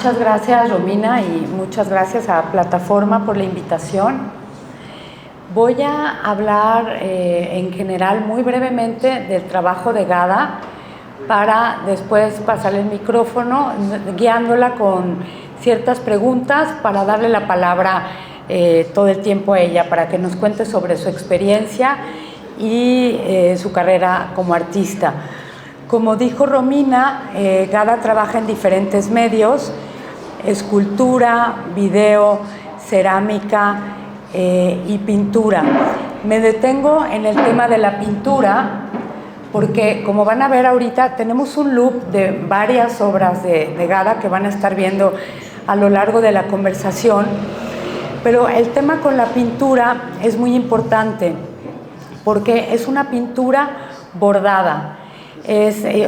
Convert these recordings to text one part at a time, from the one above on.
muchas gracias Romina y muchas gracias a Plataforma por la invitación. Voy a hablar en general muy brevemente del trabajo de Ghada para después pasarle el micrófono guiándola con ciertas preguntas para darle la palabra todo el tiempo a ella para que nos cuente sobre su experiencia y su carrera como artista. Como dijo Romina, Ghada trabaja en diferentes medios: escultura, video, cerámica y pintura. Me detengo en el tema de la pintura porque, como van a ver ahorita, tenemos un loop de varias obras de Ghada que van a estar viendo a lo largo de la conversación, pero el tema con la pintura es muy importante porque es una pintura bordada.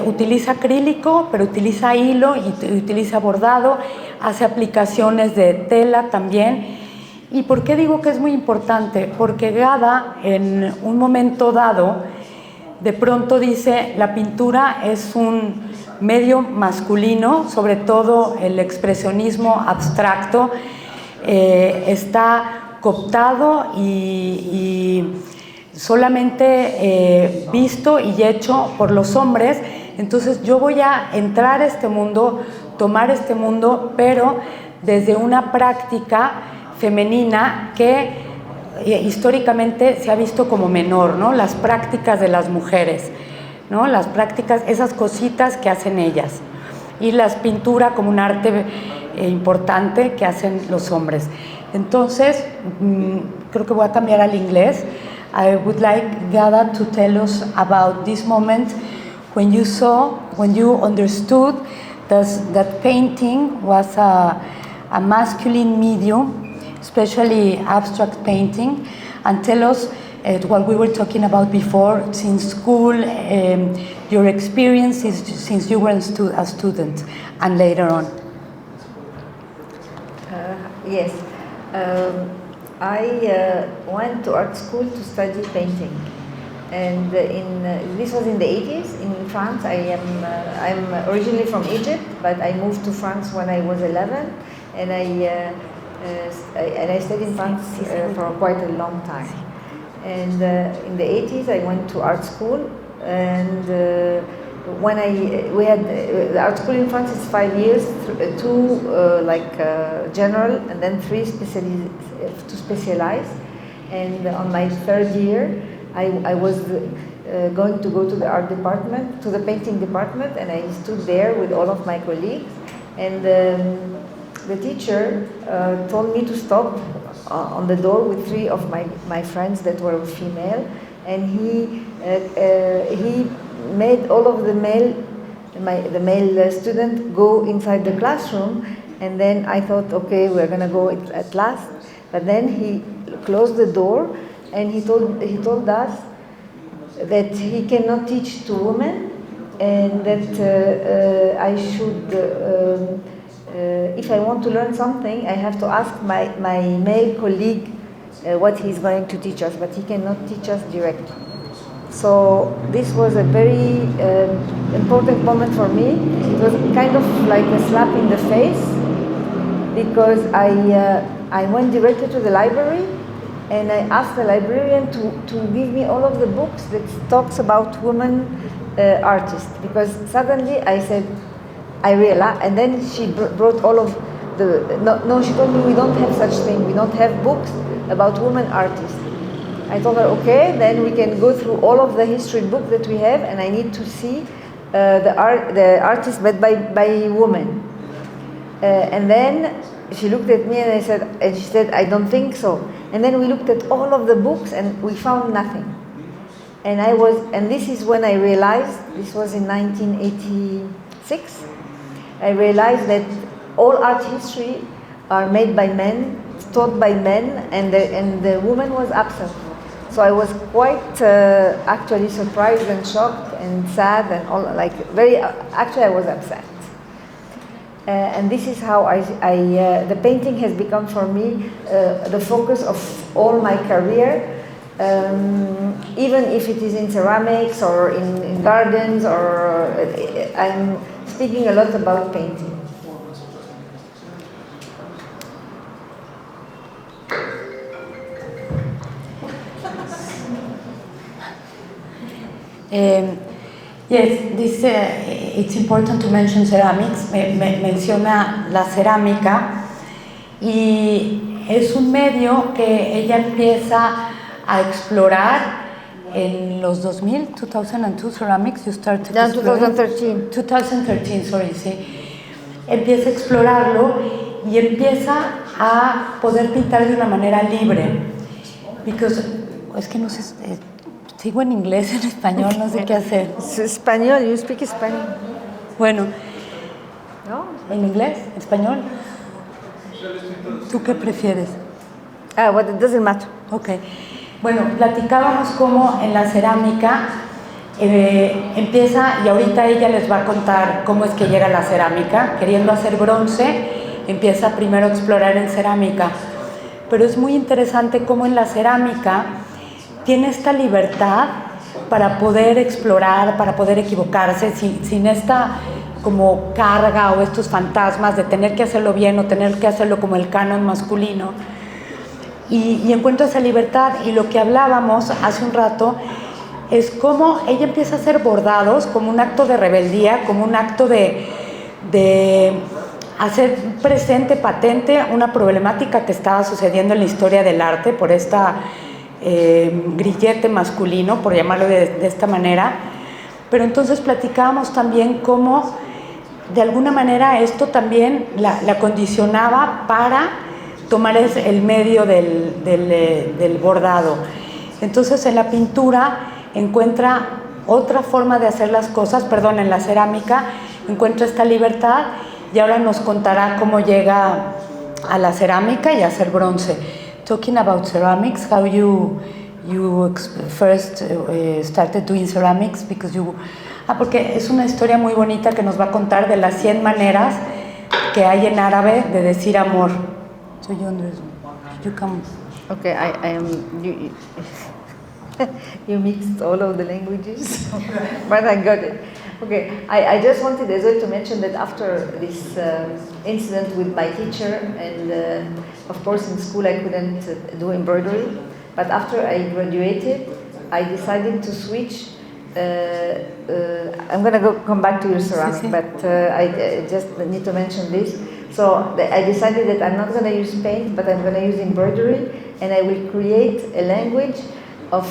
Utiliza acrílico, pero utiliza hilo y utiliza bordado, hace aplicaciones de tela también. ¿Y por qué digo que es muy importante? Porque Ghada, en un momento dado, de pronto dice: la pintura es un medio masculino, sobre todo el expresionismo abstracto, está cooptado y solamente visto y hecho por los hombres. Entonces yo voy a entrar a este mundo, tomar este mundo, pero desde una práctica femenina que históricamente se ha visto como menor, ¿no? Las prácticas de las mujeres, ¿no? Las prácticas, esas cositas que hacen ellas, y la pintura como un arte importante que hacen los hombres. Entonces, creo que voy a cambiar al inglés. I would like Ghada to tell us about this moment when you understood that painting was a masculine medium, especially abstract painting, and tell us what we were talking about before, since school, your experiences since you were a student and later on. Yes. I went to art school to study painting, and this was in the 80s in France. I'm originally from Egypt, but I moved to France when I was 11, and I stayed in France for quite a long time. And in the 80s, I went to art school, and when we had the art school in France is 5 years, two general, and then three to specialize. And on my third year, I was going to go to the art department, to the painting department, and I stood there with all of my colleagues. And the teacher told me to stop on the door with three of my friends that were female, and he made all of the male student go inside the classroom. And then I thought, okay, we're gonna go at last. But then he closed the door, and he told us that he cannot teach to women, and that I should, if I want to learn something, I have to ask my male colleague what he's going to teach us, but he cannot teach us directly. So this was a very important moment for me. It was kind of like a slap in the face, because I went directly to the library, and I asked the librarian to give me all of the books that talks about women artists, because suddenly I said, I realized, and then she brought all of no, she told me, we don't have such thing, we don't have books about women artists. I told her, okay, then we can go through all of the history books that we have, and I need to see the artists, but by women. And then she looked at me, and she said, I don't think so. And then we looked at all of the books, and we found nothing. And this is when I realized, this was in 1986, I realized that all art history are made by men, taught by men, and the woman was absent. So I was quite actually surprised and shocked and sad and all, actually I was upset. And this is how the painting has become for me the focus of all my career, even if it is in ceramics or in gardens, or I'm speaking a lot about painting. Yes, this, it's important to mention ceramics. Menciona la cerámica y es un medio que ella empieza a explorar en los 2000, 2002 ceramics, you started No, exploring? 2013. 2013, sorry, sí. Empieza a explorarlo y empieza a poder pintar de una manera libre. Because, es que no sé, sigo en inglés, en español, no sé qué hacer. Español, you speak Spanish. Bueno, No? ¿en inglés? ¿Español? ¿Tú qué prefieres? Well, it doesn't matter. Ok. Bueno, platicábamos cómo en la cerámica empieza, y ahorita ella les va a contar cómo es que llega a la cerámica. Queriendo hacer bronce, empieza primero a explorar en cerámica. Pero es muy interesante cómo en la cerámica tiene esta libertad para poder explorar, para poder equivocarse, sin esta como carga o estos fantasmas de tener que hacerlo bien o tener que hacerlo como el canon masculino. Y encuentra esa libertad, y lo que hablábamos hace un rato es cómo ella empieza a hacer bordados como un acto de rebeldía, como un acto de hacer presente, patente, una problemática que estaba sucediendo en la historia del arte por esta grillete masculino, por llamarlo de esta manera. Pero entonces platicábamos también cómo de alguna manera esto también la condicionaba para tomar el medio del bordado. Entonces en la pintura encuentra otra forma de hacer las cosas, perdón, en la cerámica encuentra esta libertad, y ahora nos contará cómo llega a la cerámica y a hacer bronce. Talking about ceramics, how you first started doing ceramics, because porque es una historia muy bonita que nos va a contar de las 100 maneras que hay en árabe de decir amor. So you come. Okay, I am. You mixed all of the languages, but I got it. Okay, I just wanted as well to mention that after this incident with my teacher, and of course in school I couldn't do embroidery, but after I graduated, I decided to switch. I'm going to come back to your ceramic, but I just need to mention this. So I decided that I'm not going to use paint, but I'm going to use embroidery, and I will create a language of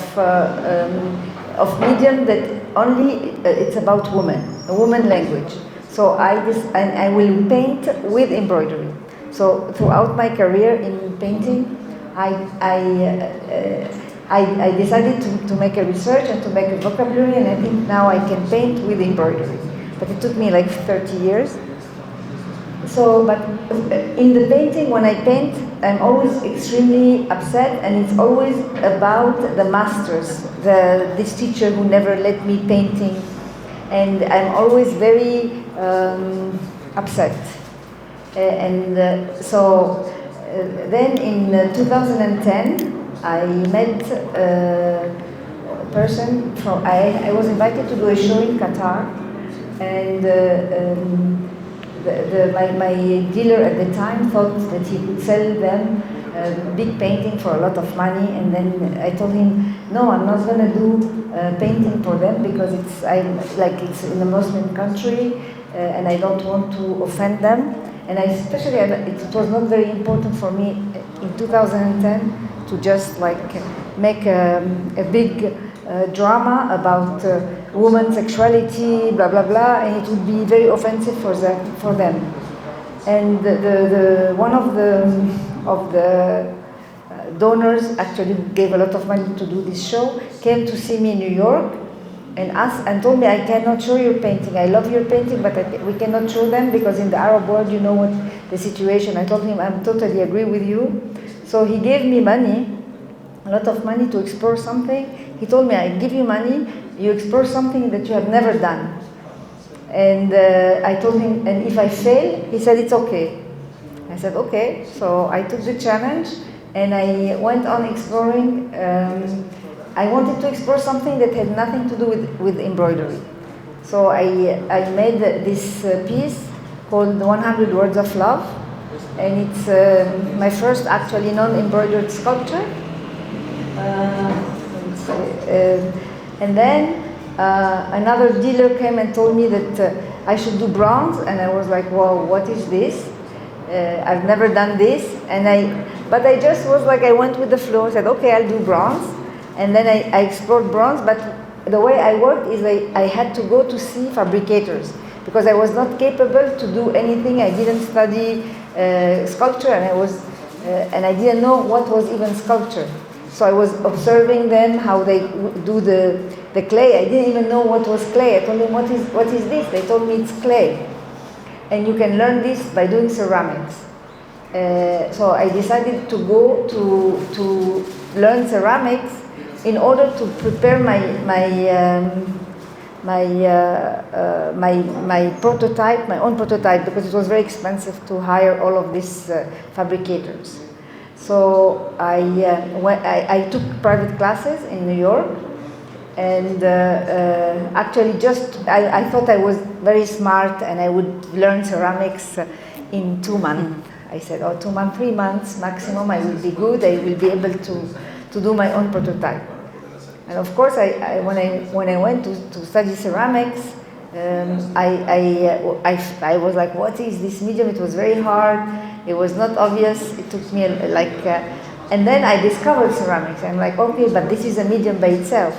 medium that only it's about women, a woman language. So I will paint with embroidery. So throughout my career in painting, I decided to make a research and to make a vocabulary, and I think now I can paint with embroidery. But it took me like 30 years. So, but in the painting, when I paint, I'm always extremely upset, and it's always about the masters, this teacher who never let me painting, and I'm always very upset. Then in 2010, I met a person from, I was invited to do a show in Qatar, and my dealer at the time thought that he could sell them a big painting for a lot of money, and then I told him, no, I'm not going to do painting for them because it's in a Muslim country, and I don't want to offend them, and especially it was not very important for me in 2010 to just make a big drama about women's sexuality, blah blah blah, and it would be very offensive for them. And one of the donors actually gave a lot of money to do this show, came to see me in New York, and told me, I cannot show your painting. I love your painting, but we cannot show them because in the Arab world, you know what the situation. I told him, I totally agree with you. So he gave me money, a lot of money to explore something. He told me, I give you money, you explore something that you have never done. And I told him, and if I fail, he said, it's okay. I said, okay. So I took the challenge, and I went on exploring. I wanted to explore something that had nothing to do with embroidery. So I made this piece called 100 Words of Love, and it's my first actually non-embroidered sculpture. And then another dealer came and told me that I should do bronze, and I was like, wow, what is this? I've never done this, but I just was like, I went with the flow, said, okay, I'll do bronze, and then I explored bronze, but the way I worked is I had to go to see fabricators, because I was not capable to do anything. I didn't study sculpture, and I didn't know what was even sculpture. So I was observing them, how they do the clay. I didn't even know what was clay. I told them, what is this? They told me it's clay. And you can learn this by doing ceramics. So I decided to go to learn ceramics in order to prepare my prototype, my own prototype, because it was very expensive to hire all of these fabricators. So I took private classes in New York, and actually I thought I was very smart and I would learn ceramics in 2 months. I said, 2 months, 3 months maximum, I will be good, I will be able to do my own prototype. And of course, when I went to study ceramics, I was like, what is this medium? It was very hard. It was not obvious. It took me and then I discovered ceramics. I'm like, okay, but this is a medium by itself.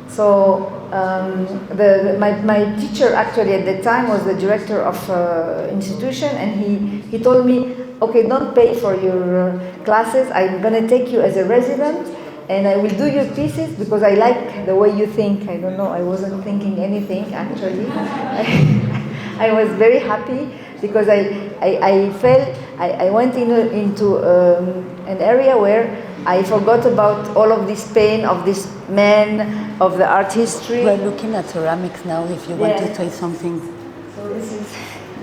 So my teacher actually at the time was the director of institution, and he told me, okay, don't pay for your classes. I'm going to take you as a resident, and I will do your pieces because I like the way you think. I don't know, I wasn't thinking anything actually. I was very happy because I went into an area where I forgot about all of this pain of this man, of the art history. We're looking at ceramics now, if you want to say something. So this is...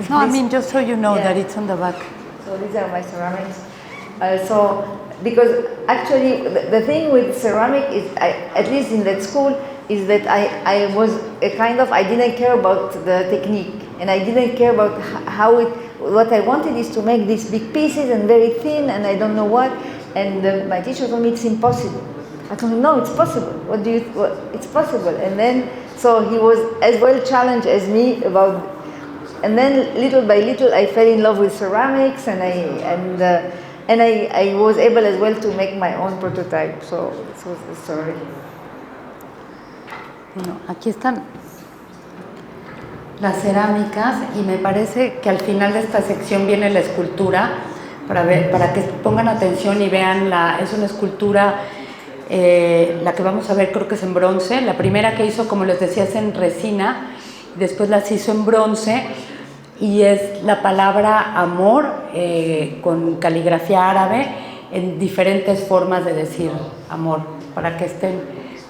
No, I mean, just so you know that it's on the back. So these are my ceramics. Because actually the thing with ceramic is, at least in that school, is that I was I didn't care about the technique, and I didn't care about what I wanted is to make these big pieces and very thin, and I don't know what, and my teacher told me it's impossible. I told him, no, it's possible. It's possible. And then, so he was as well challenged as me about, and then little by little I fell in love with ceramics, and I was able as well to make my own prototype. So this was the story. Bueno, aquí están las cerámicas y me parece que al final de esta sección viene la escultura para que pongan atención y vean, es una escultura, la que vamos a ver creo que es en bronce. La primera que hizo, como les decía, es en resina, después las hizo en bronce y es la palabra amor con caligrafía árabe en diferentes formas de decir amor, para que estén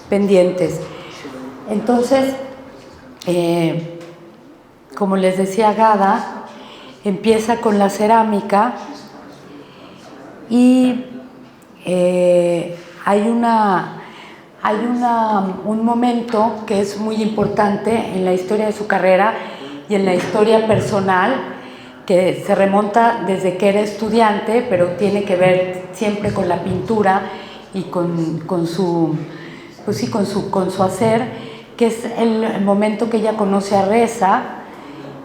pendientes. Entonces, como les decía, Gada empieza con la cerámica y hay un momento que es muy importante en la historia de su carrera y en la historia personal, que se remonta desde que era estudiante, pero tiene que ver siempre con la pintura y con su hacer, que es el momento que ella conoce a Reza,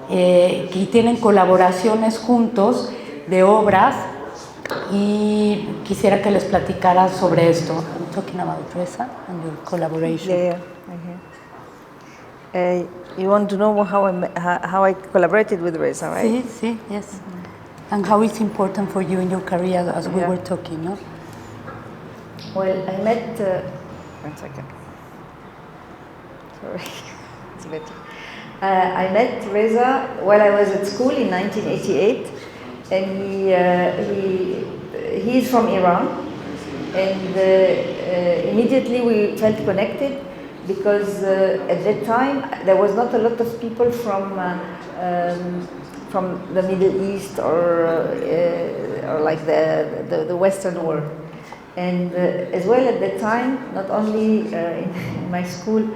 que tienen colaboraciones juntos de obras, y quisiera que les platicara sobre esto. I'm talking about Reza and your collaboration. Yeah. You want to know how I collaborated with Reza, right? Sí, yes. And how it's important for you in your career, as we were talking, no? Well, I met... 1 second. Sorry, it's better. I met Reza while I was at school in 1988, and he's from Iran, and immediately we felt connected because at that time there was not a lot of people from the Middle East or like the Western world. And as well at that time, not only in my school,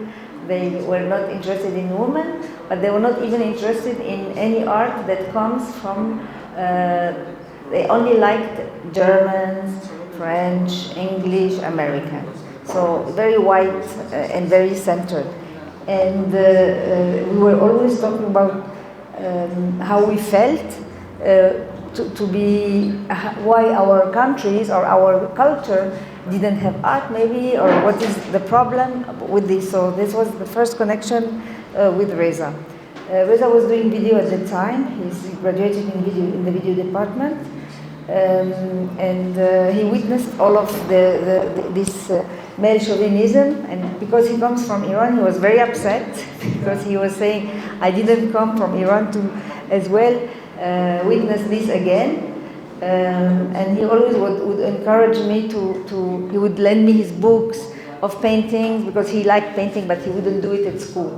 they were not interested in women, but they were not even interested in any art that comes from, they only liked Germans, French, English, American. So very white and very centered. and we were always talking about how we felt to be, why our countries or our culture didn't have art maybe, or what is the problem with this. So this was the first connection with Reza. Reza was doing video at the time. He's graduated in the video department, and he witnessed all of this male chauvinism. And because he comes from Iran, he was very upset because he was saying, "I didn't come from Iran to, as well, witness this again." And he always would encourage me to. He would lend me his books of paintings because he liked painting, but he wouldn't do it at school.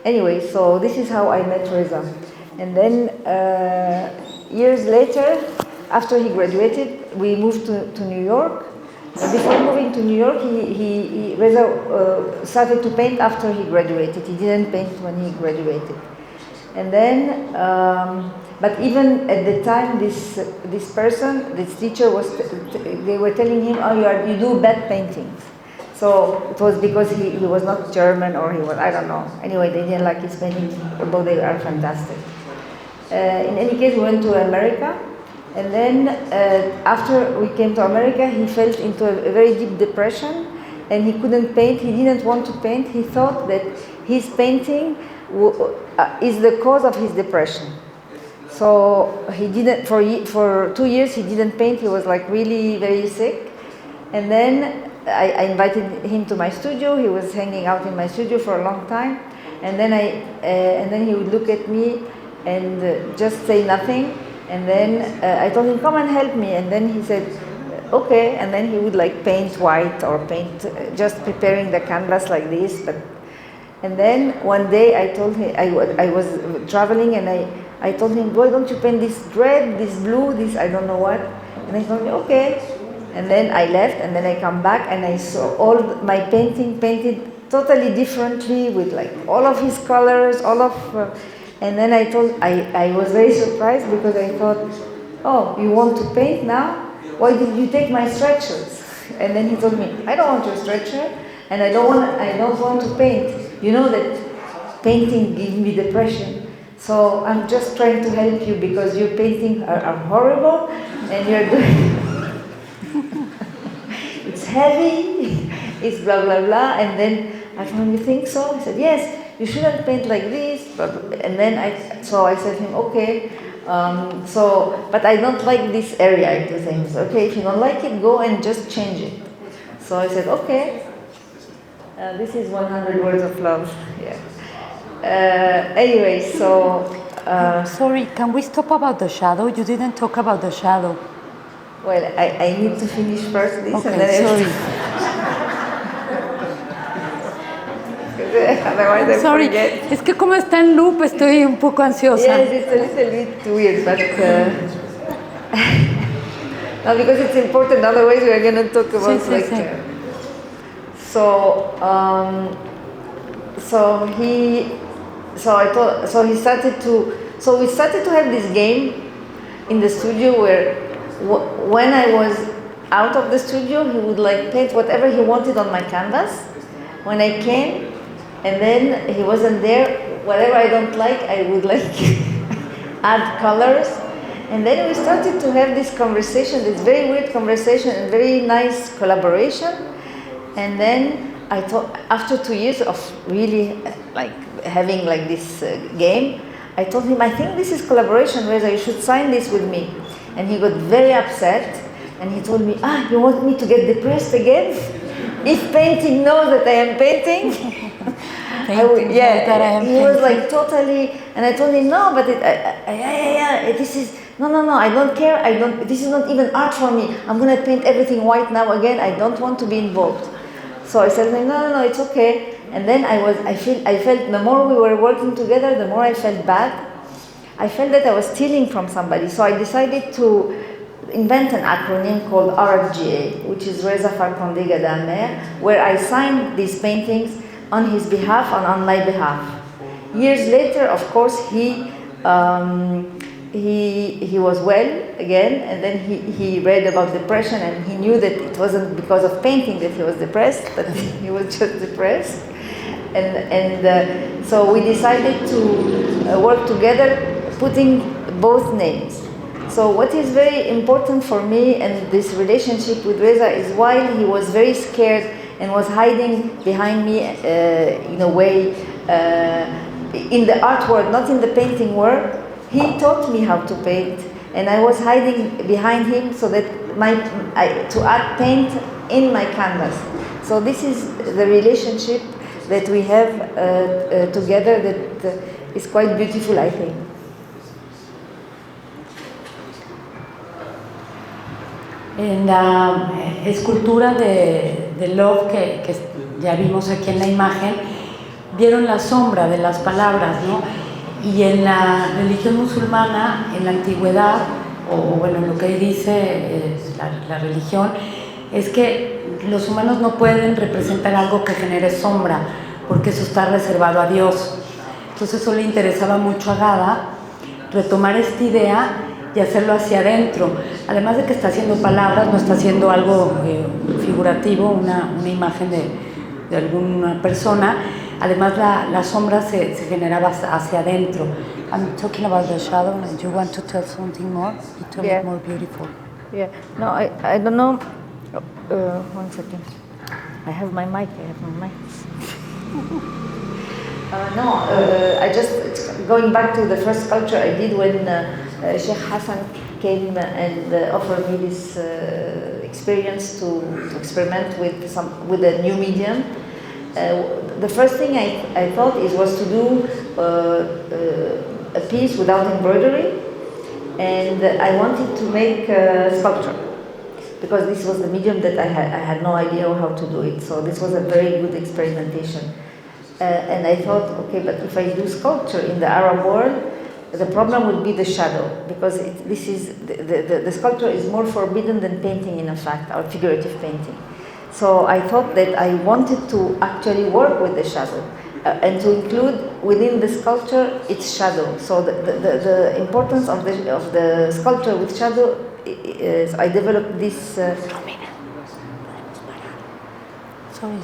Anyway, so this is how I met Reza. And then years later, after he graduated, we moved to New York. Before moving to New York, Reza started to paint after he graduated. He didn't paint when he graduated. And then, but even at the time, this teacher they were telling him, "Oh, you do bad paintings." So it was because he was not German, or he was, I don't know. Anyway, they didn't like his paintings, although they are fantastic. In any case, we went to America, and then after we came to America, he fell into a very deep depression, and he couldn't paint. He didn't want to paint. He thought that his painting is the cause of his depression. So he didn't, for 2 years he didn't paint. He was like really very sick. And then I invited him to my studio. He was hanging out in my studio for a long time. And then he would look at me and just say nothing. And then I told him, "Come and help me." And then he said, "Okay." And then he would like paint white or paint, just preparing the canvas like this. And then one day I told him, I was traveling, and I told him, "Why don't you paint this red, this blue, this I don't know what?" And he told me, "Okay." And then I left, and then I come back, and I saw all my painting painted totally differently with like all of his colors, and then I was very surprised because I thought, "Oh, you want to paint now? Why did you take my stretchers?" And then he told me, "I don't want your stretcher, and I don't want to paint. You know that painting gives me depression. So I'm just trying to help you because your paintings are horrible, and you're doing it's heavy, it's blah blah blah." And then I told him, "You think so?" He said, "Yes, you shouldn't paint like this." And then I said to him, "Okay, but I don't like this area." I told him, "Okay, if you don't like it, go and just change it." So I said, "Okay." This is 100 words of love. Yeah. Anyway, so. Sorry, can we stop about the shadow? You didn't talk about the shadow. Well, I need to finish first this, okay, and then sorry. Otherwise I sorry, forget. Es que como está en loop, estoy un poco ansiosa. Yes, it's a little bit weird, but no, because it's important. Otherwise, we are going to talk about sí. So we started to have this game in the studio where when I was out of the studio, he would like paint whatever he wanted on my canvas. When I came, and then he wasn't there, whatever I don't like, I would like add colors. And then we started to have this conversation, this very weird conversation and very nice collaboration. And then I thought, after 2 years of really like having like this game, I told him, "I think this is collaboration, Reza, you should sign this with me." And he got very upset, and he told me, "You want me to get depressed again? If painting knows that I am painting?" He was like totally, and I told him, "No, but this is, no, I don't care, this is not even art for me. I'm gonna paint everything white now again, I don't want to be involved." So I said, no, it's okay. And then I felt the more we were working together, the more I felt bad. I felt that I was stealing from somebody, so I decided to invent an acronym called RFGA, which is Reza Farkhandi Ghadamer, where I signed these paintings on his behalf and on my behalf. Years later, of course, he he was well again, and then he read about depression, and he knew that it wasn't because of painting that he was depressed, but he was just depressed. And so we decided to work together, putting both names. So what is very important for me and this relationship with Reza is while he was very scared and was hiding behind me in a way in the art world, not in the painting world, he taught me how to paint, and I was hiding behind him so that to add paint in my canvas. So this is the relationship that we have together that is quite beautiful, I think. En la escultura de Love que ya vimos aquí en la imagen, vieron la sombra de las palabras, ¿no? Y en la religión musulmana, en la antigüedad, o bueno, lo que dice la religión, es que los humanos no pueden representar algo que genere sombra, porque eso está reservado a Dios. Entonces eso le interesaba mucho a Gada, retomar esta idea y hacerlo hacia adentro. Además de que está haciendo palabras, no está haciendo algo figurativo, una imagen de alguna persona. Además la sombra se generaba hacia adentro. I'm talking about the shadow. Do you want to tell something more? To make it more beautiful. Yeah. No, I don't know. 1 second. I have my mic. I just going back to the first sculpture I did when Sheikh Hassan came and offered me this experience to experiment with a new medium. The first thing I thought was to do a piece without embroidery, and I wanted to make a sculpture because this was the medium that I had no idea how to do it. So this was a very good experimentation. And I thought, okay, but if I do sculpture in the Arab world, the problem would be the shadow, because the sculpture is more forbidden than painting, in fact, or figurative painting. So I thought that I wanted to actually work with the shadow and to include within the sculpture its shadow. So the importance of the sculpture with shadow is I developed this.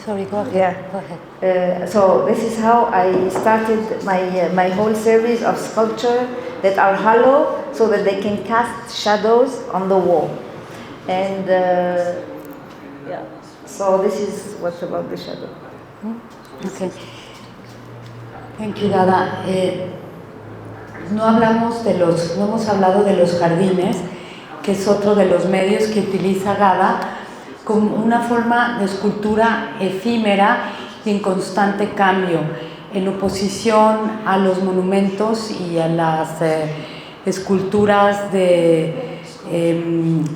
Sorry, go ahead. Yeah. Go ahead. So this is how I started my whole series of sculpture that are hollow, so that they can cast shadows on the wall. And yeah. So this is what's about the shadow. Okay. Thank you, Gada. No hemos hablado de los jardines, que es otro de los medios que utiliza Gada como una forma de escultura efímera y en constante cambio, en oposición a los monumentos y a las esculturas que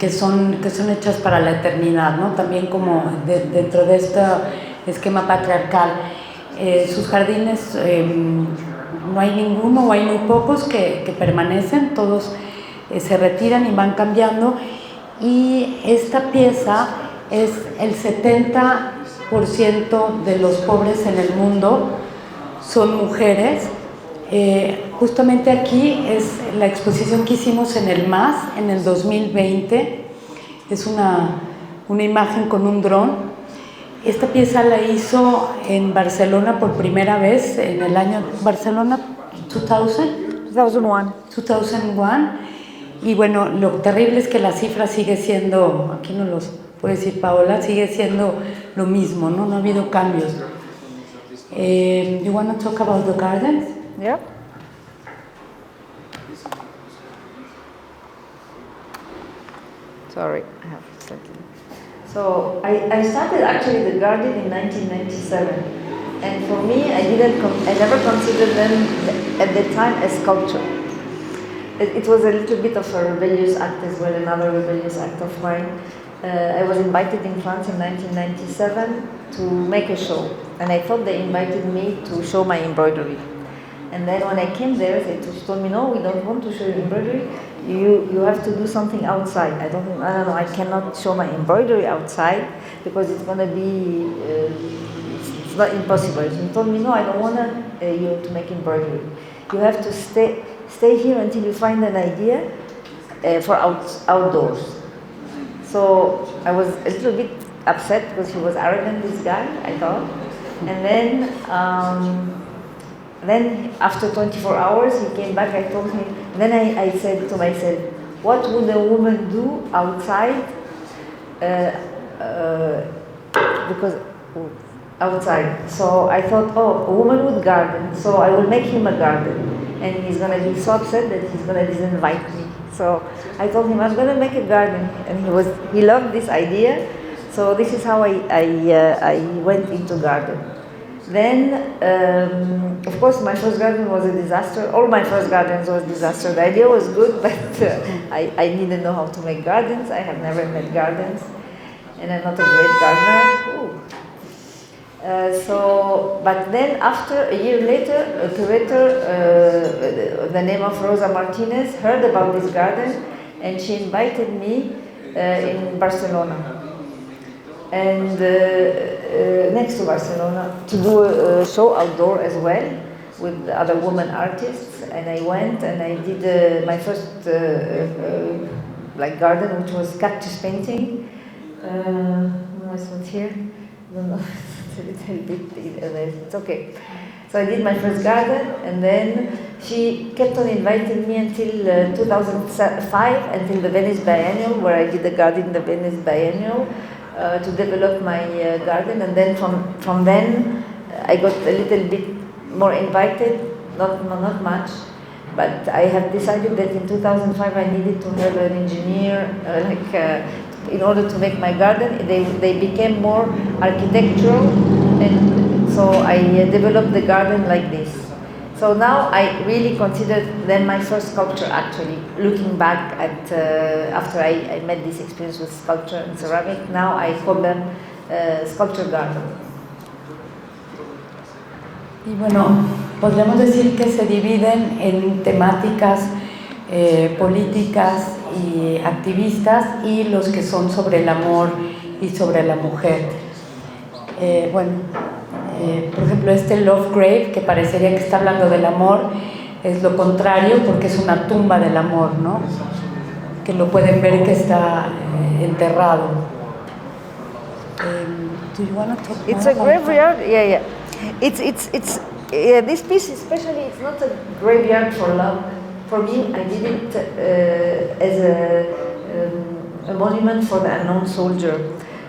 son hechas para la eternidad, ¿no? También como dentro de este esquema patriarcal. Sus jardines no hay ninguno o hay muy pocos que permanecen, todos se retiran y van cambiando, y esta pieza es el 70% de los pobres en el mundo son mujeres. Justamente aquí es la exposición que hicimos en el MAS en el 2020, es una imagen con un dron. Esta pieza la hizo en Barcelona por primera vez en el año Barcelona 2001, y bueno, lo terrible es que la cifra sigue siendo, aquí no los puede decir Paola, sigue siendo lo mismo, ¿no? No ha habido cambios. You want to talk about the gardens? Yeah. Sorry, I have a second. So I started actually the garden in 1997, and for me, I never considered them at the time as sculpture. It was a little bit of a rebellious act as well, another rebellious act of mine. I was invited in France in 1997 to make a show, and I thought they invited me to show my embroidery. And then when I came there, they told me, no, we don't want to show you embroidery. You have to do something outside. I don't know. I cannot show my embroidery outside because it's gonna be. It's not impossible. They told me, no, I don't want you to make embroidery. You have to stay stay here until you find an idea for outdoors. So I was a little bit upset because he was arrogant, this guy, I thought. And then after 24 hours, he came back, I told him, then I said to myself, what would a woman do outside? Because outside. So I thought, oh, a woman would garden, so I will make him a garden. And he's going to be so upset that he's going to disinvite me. So I told him, I'm going to make a garden. And he loved this idea. So this is how I went into garden. Then, of course, my first garden was a disaster. All my first gardens was a disaster. The idea was good, but I didn't know how to make gardens. I have never made gardens. And I'm not a great gardener. But then after, a year later, a curator, the name of Rosa Martinez, heard about this garden, and she invited me in Barcelona. And next to Barcelona, to do a show outdoor as well with other women artists. And I went and I did my first garden, which was cactus painting. What's here? I don't know. It's a little bit. It's okay. So I did my first garden, and then she kept on inviting me until 2005, until the Venice Biennial, where I did the garden in the Venice Biennial. To develop my garden, and then from then I got a little bit more invited, not much, but I have decided that in 2005 I needed to have an engineer in order to make my garden. They became more architectural, and so I developed the garden like this. So now I really consider them my first sculpture, actually. Looking back at, after I made this experience with sculpture and ceramic, now I call them sculpture garden. Y bueno, podríamos decir que se dividen en temáticas políticas y activistas, y los que son sobre el amor y sobre la mujer. Por ejemplo, este Love Grave, que parecería que está hablando del amor, es lo contrario, porque es una tumba del amor, ¿no? Que lo pueden ver que está enterrado. Do you want to talk more? It's a graveyard, yeah. This piece especially, it's not a graveyard for love. For me, I did it as a monument for the unknown soldier,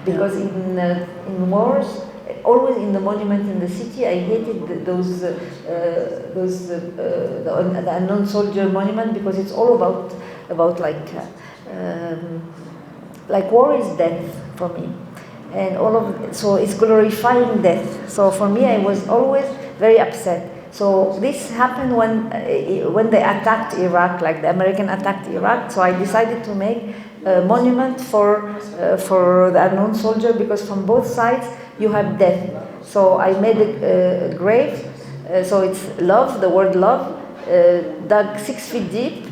because in wars, always in the monument in the city, I hated the unknown soldier monument, because it's all about war is death for me, and so it's glorifying death. So for me, I was always very upset. So this happened when they attacked Iraq, like the American attacked Iraq. So I decided to make a monument for the unknown soldier, because from both sides you have death. So I made a grave, so it's love, the word love, dug 6 feet deep,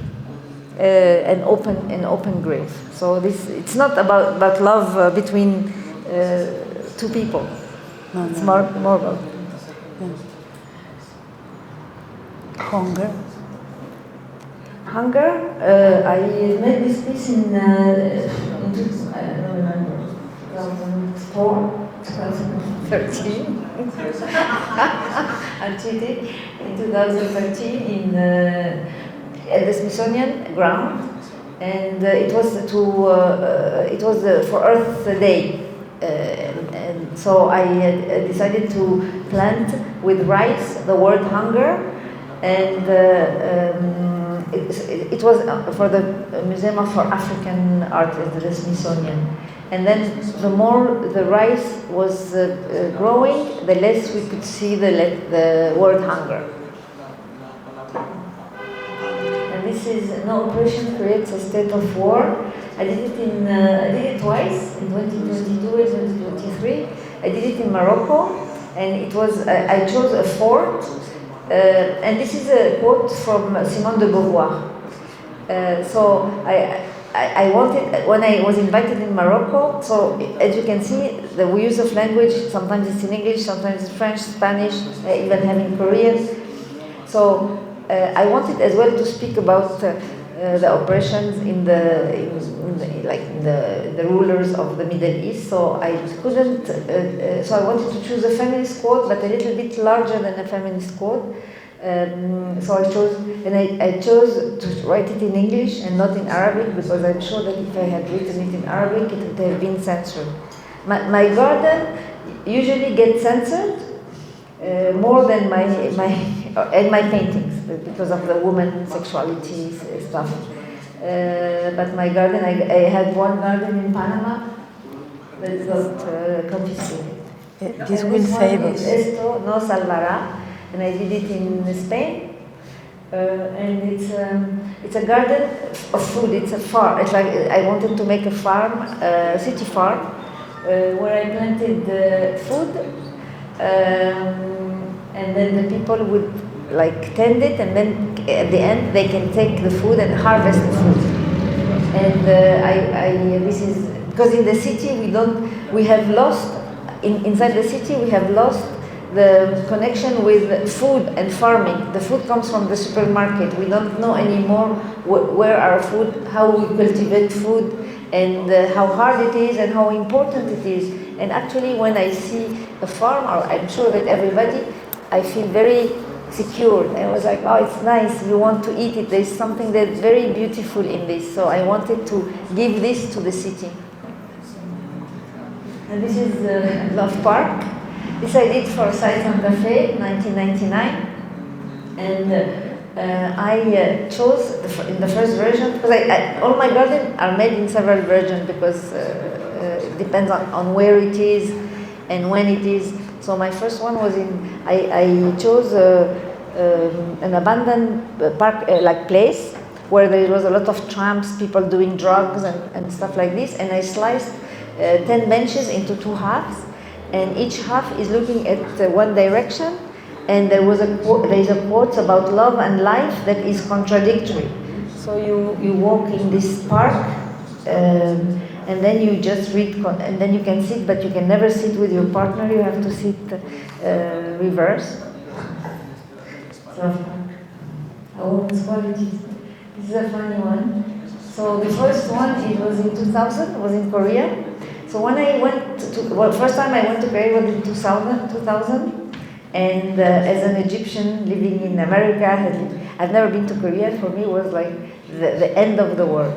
an open grave. So it's not about love between two people. No, it's more about hunger. I made this piece in I don't remember, 2004, 2013. I cheated in 2013 at the Smithsonian ground, and it was for Earth Day, and so I decided to plant with rice the word hunger, and it was for the Museum for African Art at the Smithsonian. And then the more the rice was growing, the less we could see the word hunger. And this is no operation creates a state of war. I did it twice, in 2022 and 2023. I did it in Morocco, and it was I chose a fort. And this is a quote from Simone de Beauvoir. So I wanted, when I was invited in Morocco, so as you can see, the use of language, sometimes it's in English, sometimes it's French, Spanish, even having Korean. So I wanted as well to speak about the oppressions in the rulers of the Middle East. So I couldn't. So I wanted to choose a feminist quote, but a little bit larger than a feminist quote. So I chose, and I chose to write it in English and not in Arabic, because I'm sure that if I had written it in Arabic, it would have been censored. My garden usually gets censored more than my paintings, because of the woman sexuality stuff. But my garden, I had one garden in Panama that got confiscated. This will save us. Esto no salvará, and I did it in Spain. And it's a garden of food. It's a farm. It's like I wanted to make a farm, city farm, where I planted food, and then the people would like tend it, and then at the end they can take the food and harvest the food. And this is because in the city we have lost inside the city we have lost the connection with food and farming. The food comes from the supermarket. We don't know anymore where our food, how we cultivate food, and how hard it is and how important it is. And actually, when I see a farm, or I'm sure that everybody, I feel very secure. I was like, oh, it's nice. You want to eat it. There's something that's very beautiful in this. So I wanted to give this to the city. And this is Love Park. This I did for Sai Santa Fe, 1999, and I chose in the first version, because all my gardens are made in several versions, because it depends on where it is and when it is. So my first one was I chose an abandoned park, like place, where there was a lot of tramps, people doing drugs and stuff like this, and I sliced 10 benches into 2 halves. And each half is looking at one direction, and there is a quote about love and life that is contradictory. So you walk in this park, and then you just read, and then you can sit, but you can never sit with your partner. You have to sit reverse. So, women's qualities. This is a funny one. So the first one, it was in 2000, was in Korea. So when I went first time I went to Korea was in 2000, and as an Egyptian living in America, I've never been to Korea. For me, it was like the end of the world,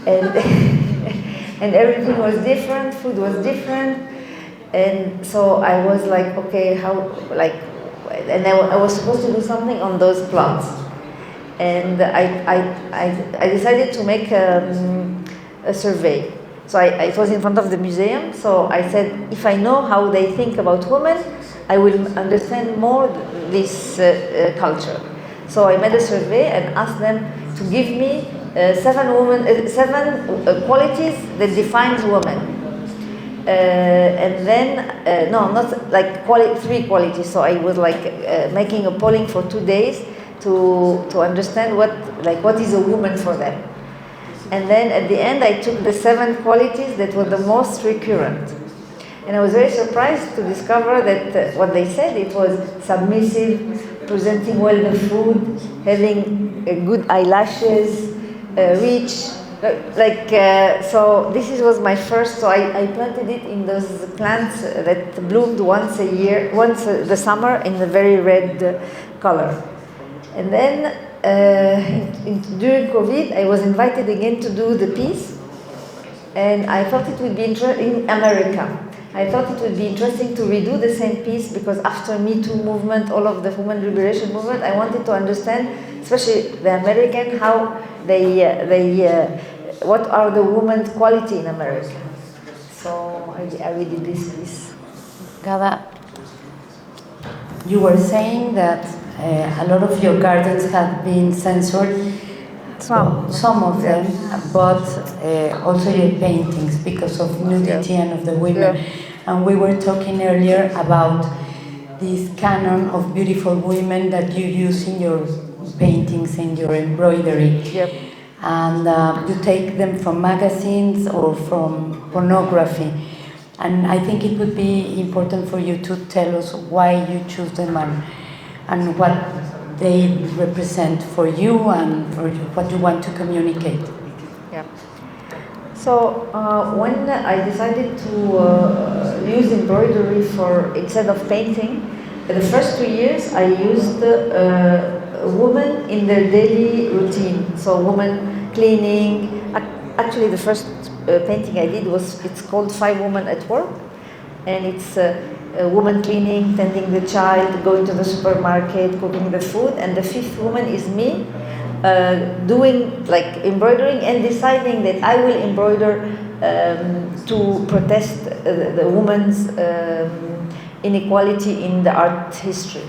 and and everything was different, food was different, and so I was like, okay, and I was supposed to do something on those plants, and I decided to make a survey. So it was in front of the museum, so I said, if I know how they think about women, I will understand more this culture. So I made a survey and asked them to give me 7 qualities that defines women. And then, no, not like 3 qualities, so I was like making a polling for 2 days to understand what is a woman for them. And then at the end, I took the 7 qualities that were the most recurrent. And I was very surprised to discover that what they said, it was submissive, presenting well the food, having good eyelashes, rich, so this was my first, so I planted it in those plants that bloomed once the summer in a very red color. And then during COVID, I was invited again to do the piece, and I thought it would be in America. I thought it would be interesting to redo the same piece, because after Me Too movement, all of the women liberation movement, I wanted to understand, especially the American, how what are the women's quality in America. So I redid this piece. Gada, you were saying that a lot of your gardens have been censored, some of them, but also your paintings because of nudity and of the women. Yeah. And we were talking earlier about this canon of beautiful women that you use in your paintings, in your embroidery. Yep. And you take them from magazines or from pornography. And I think it would be important for you to tell us why you choose them and what they represent for you and for what you want to communicate. Yeah. So when I decided to use embroidery for instead of painting, the first 2 years I used women in their daily routine. So women cleaning. Actually, the first painting I did it's called 5 Women at Work, and it's a woman cleaning, tending the child, going to the supermarket, cooking the food, and the 5th woman is me. Doing like embroidering and deciding that I will embroider to protest the woman's inequality in the art history.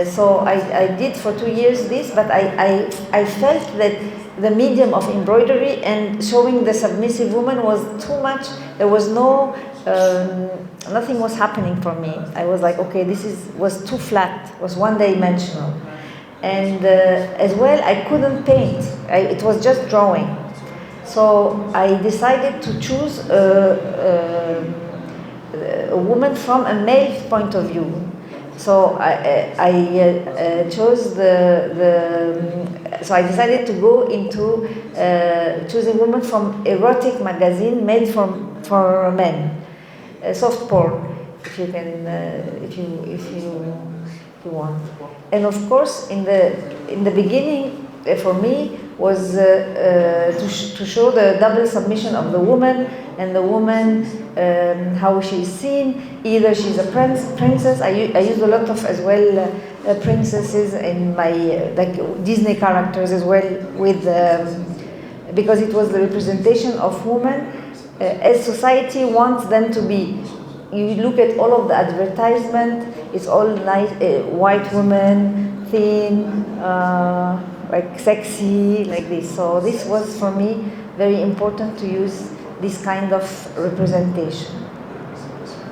So I did for 2 years this, but I felt that the medium of embroidery and showing the submissive woman was too much. There was nothing was happening for me. I was like, okay, was too flat, was one-dimensional. And as well, I couldn't paint. It was just drawing. So I decided to choose a woman from a male point of view. So I chose so I decided to go into choosing women from erotic magazine made for men, soft porn, if you can, if you want. And of course, in the beginning, for me, was to show the double submission of the woman, and the woman, how she is seen. Either she's a princess. I used a lot of as well princesses in my like Disney characters as well, with because it was the representation of women as society wants them to be. You look at all of the advertisement, it's all nice, white woman, thin, like sexy, like this. So this was for me very important to use this kind of representation.